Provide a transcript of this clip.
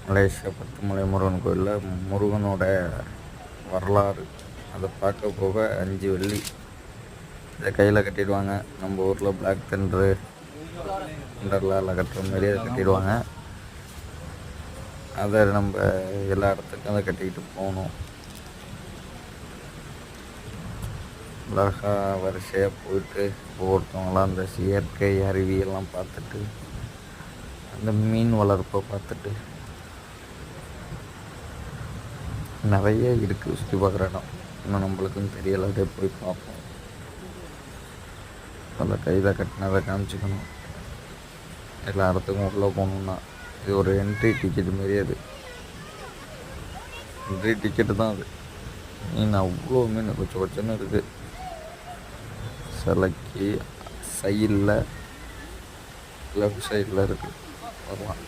Malaysia Batumalai Murugan கோயிலில் முருகனோட வரலாறு அதை பார்க்க போக 5 வெள்ளி இதை கையில் கட்டிடுவாங்க. நம்ம ஊரில் பிளாக் தண்டரு தண்டர்லாவில் கட்டுற மாரி அதை கட்டிடுவாங்க. அதை நம்ம எல்லா இடத்துக்கும் அதை கட்டிக்கிட்டு போகணும். அழகாக வரிசையாக போயிட்டு ஒவ்வொருத்தவங்களாம் அந்த இயற்கை அருவியெல்லாம் பார்த்துட்டு அந்த மீன் வளர்ப்பை பார்த்துட்டு நிறைய இருக்குது சுற்றி பார்க்குற இடம். இன்னும் நம்மளுக்கும் தெரியல, அதே போய் பார்ப்போம். அந்த கையில் கட்டினதை காமிச்சிக்கணும். எல்லா இடத்துக்கும் உள்ளே போகணுன்னா இது ஒரு என்ட்ரி டிக்கெட் மாரி. அது என்ட்ரி டிக்கெட்டு தான் அது. மீன் அவ்வளோ மீன் கொச்ச கொச்சன்னு இருக்குது. சிலைக்கு சைடில் லெஃப்ட் சைடில் இருக்குது. வரலாம்.